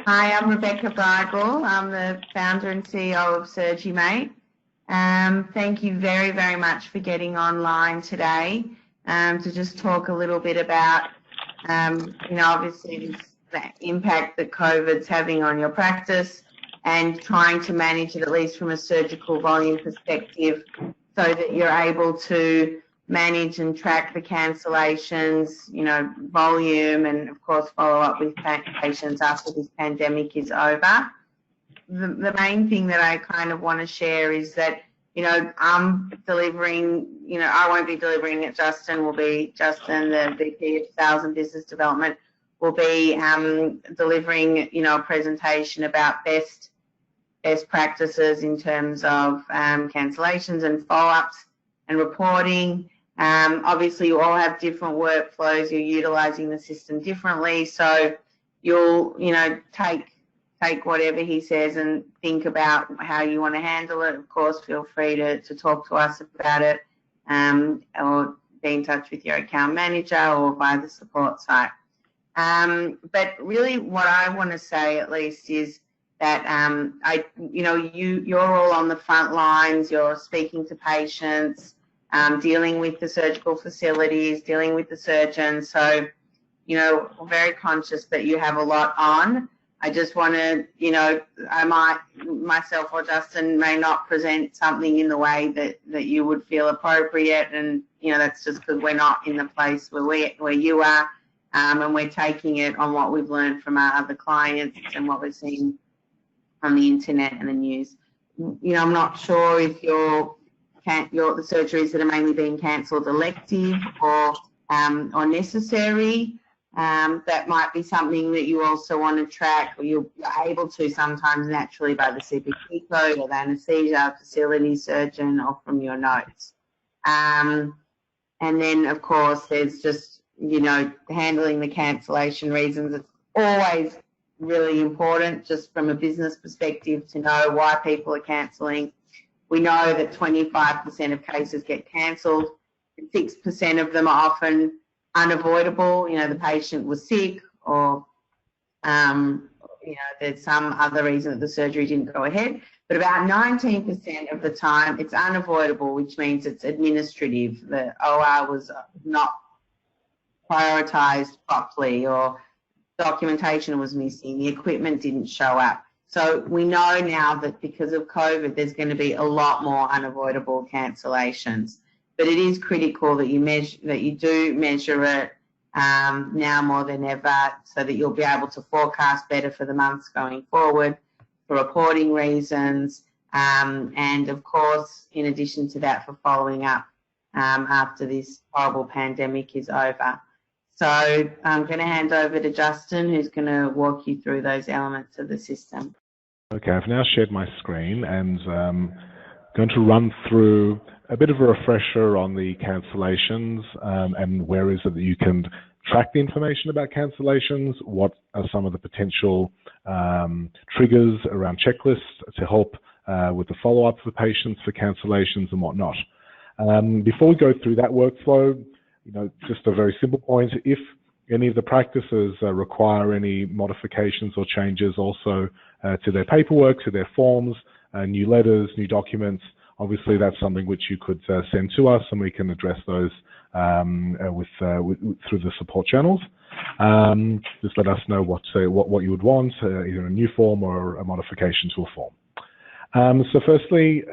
Hi, I'm Rebecca Brigel. I'm the founder and CEO of Surgimate. Thank you very, very much for getting online today to just talk a little bit about, obviously the impact that COVID's having on your practice and trying to manage it, at least from a surgical volume perspective, so that you're able to manage and track the cancellations, volume, and of course follow up with patients after this pandemic is over. The main thing that I kind of want to share is that, I'm delivering, I won't be delivering it, Justin, the VP of Sales and Business Development, will be delivering, a presentation about best practices in terms of cancellations and follow-ups and reporting. Obviously, you all have different workflows. You're utilising the system differently, so you'll, take whatever he says and think about how you want to handle it. Of course, feel free to talk to us about it, or be in touch with your account manager or via the support site. But really, what I want to say, at least, is that you're all on the front lines. You're speaking to patients, dealing with the surgical facilities, dealing with the surgeons. So, we're very conscious that you have a lot on. I just want to, I might, myself or Justin may not present something in the way that you would feel appropriate, and that's just because we're not in the place where you are, and we're taking it on what we've learned from our other clients and what we're seeing on the internet and the news. I'm not sure if the surgeries that are mainly being cancelled elective or necessary. That might be something that you also want to track, or you're able to sometimes naturally by the CPT code or the anaesthesia facility surgeon or from your notes. And then, of course, there's just, handling the cancellation reasons. It's always really important, just from a business perspective, to know why people are cancelling. We know that 25% of cases get cancelled, 6% of them are often unavoidable. The patient was sick, or there's some other reason that the surgery didn't go ahead. But about 19% of the time it's unavoidable, which means it's administrative. The OR was not prioritised properly, or documentation was missing, the equipment didn't show up. So we know now that because of COVID, there's going to be a lot more unavoidable cancellations. But it is critical that you do measure it now more than ever, so that you'll be able to forecast better for the months going forward, for reporting reasons, and of course, in addition to that, for following up after this horrible pandemic is over. So I'm going to hand over to Justin, who's going to walk you through those elements of the system. Okay, I've now shared my screen and going to run through a bit of a refresher on the cancellations, and where is it that you can track the information about cancellations, what are some of the potential triggers around checklists to help with the follow-up for patients for cancellations and whatnot. Before we go through that workflow, just a very simple point: if any of the practices require any modifications or changes also to their paperwork, to their forms, new letters, new documents, obviously that's something which you could send to us, and we can address those through the support channels. Just let us know what you would want, either a new form or a modification to a form. So firstly,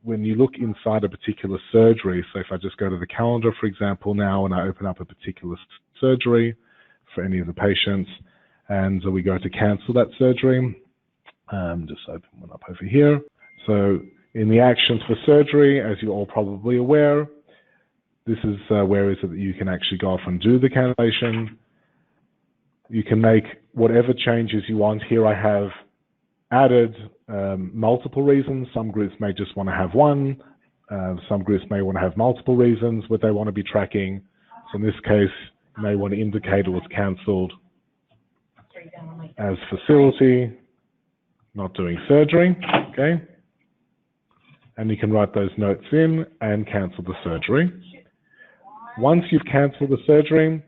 when you look inside a particular surgery, so if I just go to the calendar, for example, now, and I open up a particular surgery for any of the patients, and we go to cancel that surgery, just open one up over here. So in the actions for surgery, as you're all probably aware, this is where is it that you can actually go off and do the cancellation. You can make whatever changes you want. Here I have added multiple reasons. Some groups may just want to have one. Some groups may want to have multiple reasons what they want to be tracking. So in this case, you may want to indicate it was cancelled as facility, not doing surgery, okay? And you can write those notes in and cancel the surgery. Once you've cancelled the surgery,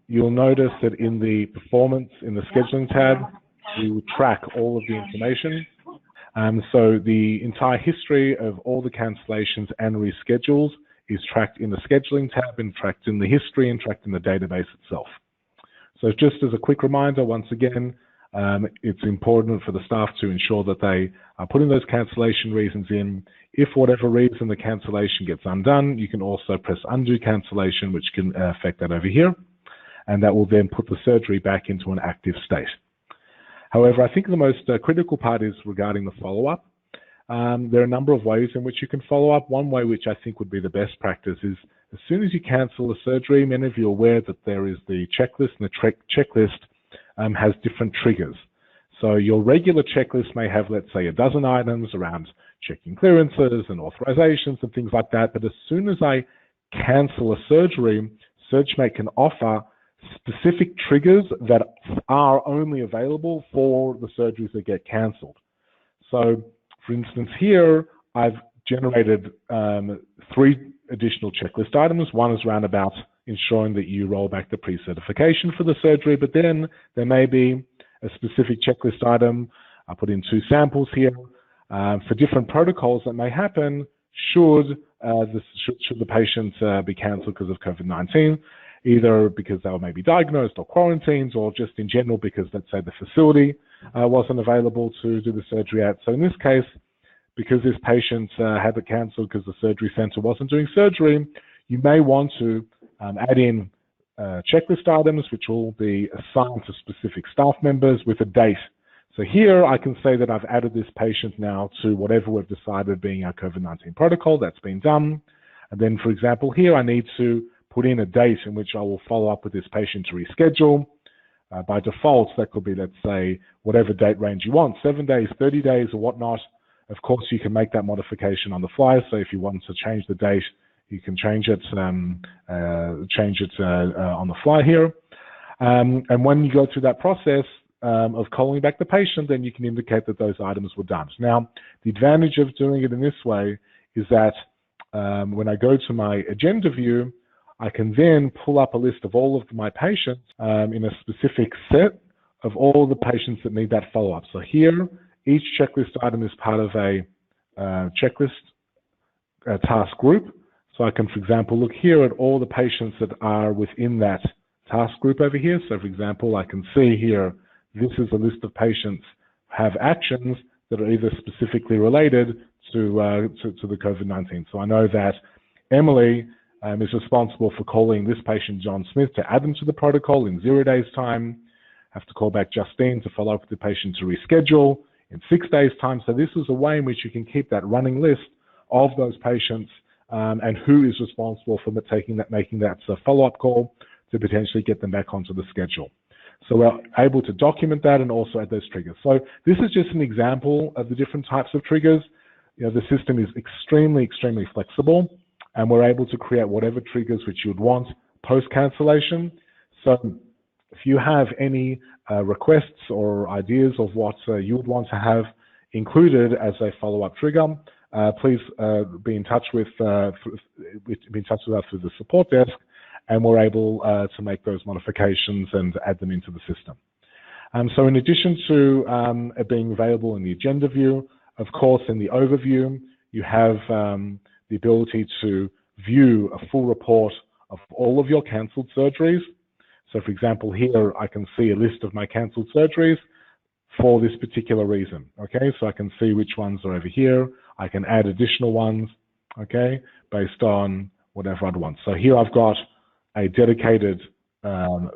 you'll notice that in the performance, in the scheduling tab, to track all of the information. So the entire history of all the cancellations and reschedules is tracked in the scheduling tab and tracked in the history and tracked in the database itself. So just as a quick reminder, once again, it's important for the staff to ensure that they are putting those cancellation reasons in. If for whatever reason the cancellation gets undone, you can also press undo cancellation, which can affect that over here, and that will then put the surgery back into an active state. However, I think the most critical part is regarding the follow-up. There are a number of ways in which you can follow up. One way which I think would be the best practice is as soon as you cancel the surgery, many of you are aware that there is the checklist, and the checklist has different triggers. So your regular checklist may have, let's say, a dozen items around checking clearances and authorizations and things like that. But as soon as I cancel a surgery, Surgimate can offer specific triggers that are only available for the surgeries that get cancelled. So, for instance, here I've generated 3 additional checklist items. One is around about ensuring that you roll back the pre-certification for the surgery, but then there may be a specific checklist item. I put in 2 samples here for different protocols that may happen should the patient be cancelled because of COVID-19, either because they were maybe diagnosed or quarantined, or just in general because, let's say, the facility wasn't available to do the surgery at. So in this case, because this patient had it cancelled because the surgery center wasn't doing surgery, you may want to add in checklist items which will be assigned to specific staff members with a date. So here I can say that I've added this patient now to whatever we've decided being our COVID-19 protocol. That's been done. And then, for example, here I need to put in a date in which I will follow up with this patient to reschedule. By default, that could be, let's say, whatever date range you want, 7 days, 30 days, or whatnot. Of course, you can make that modification on the fly. So if you want to change the date, you can change it on the fly here. And when you go through that process of calling back the patient, then you can indicate that those items were done. Now, the advantage of doing it in this way is that when I go to my agenda view, I can then pull up a list of all of my patients in a specific set of all the patients that need that follow-up. So here, each checklist item is part of a checklist task group. So I can, for example, look here at all the patients that are within that task group over here. So, for example, I can see here, this is a list of patients who have actions that are either specifically related to the COVID-19. So I know that Emily is responsible for calling this patient, John Smith, to add them to the protocol in 0 days' time. I have to call back Justine to follow up with the patient to reschedule in 6 days' time. So this is a way in which you can keep that running list of those patients and who is responsible for making that follow-up call to potentially get them back onto the schedule. So we're able to document that and also add those triggers. So this is just an example of the different types of triggers. You know, the system is extremely, extremely flexible, and we're able to create whatever triggers which you would want post-cancellation. So if you have any requests or ideas of what you would want to have included as a follow-up trigger, please be in touch with us through the support desk, and we're able to make those modifications and add them into the system. So in addition to it being available in the agenda view, of course, in the overview, you have the ability to view a full report of all of your cancelled surgeries. So for example, here I can see a list of my cancelled surgeries for this particular reason. Okay, so I can see which ones are over here. I can add additional ones, okay, based on whatever I'd want. So here I've got a dedicated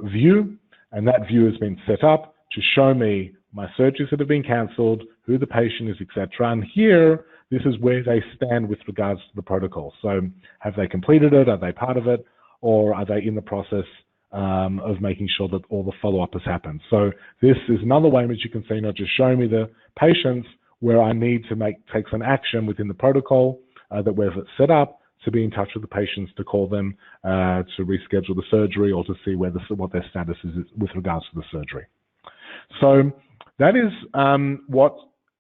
view, and that view has been set up to show me my surgeries that have been cancelled, who the patient is, etc. And here, this is where they stand with regards to the protocol. So have they completed it? Are they part of it? Or are they in the process of making sure that all the follow-up has happened? So this is another way in which you can see, not just showing me the patients where I need to take some action within the protocol that we've set up, to be in touch with the patients, to call them to reschedule the surgery, or to see what their status is with regards to the surgery. So that is what,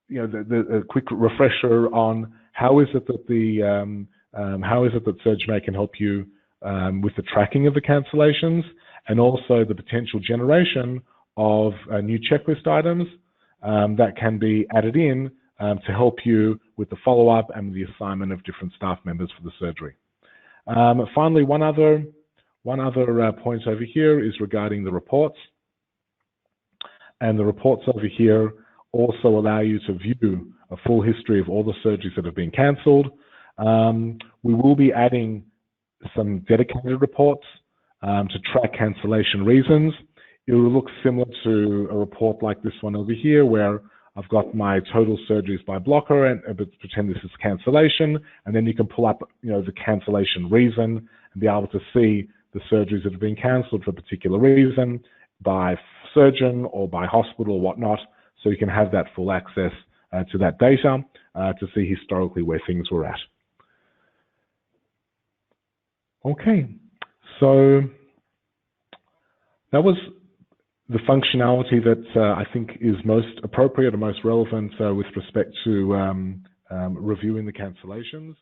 you know, the quick refresher on how is it that Surgimate can help you with the tracking of the cancellations, and also the potential generation of new checklist items that can be added in to help you with the follow-up and the assignment of different staff members for the surgery. Finally, one other point over here is regarding the reports. And the reports over here also allow you to view a full history of all the surgeries that have been cancelled. We will be adding some dedicated reports to track cancellation reasons. It will look similar to a report like this one over here, where I've got my total surgeries by blocker, and pretend this is cancellation, and then you can pull up, the cancellation reason and be able to see the surgeries that have been cancelled for a particular reason by surgeon or by hospital or whatnot, so you can have that full access to that data to see historically where things were at. Okay, so that was the functionality that I think is most appropriate or most relevant with respect to reviewing the cancellations.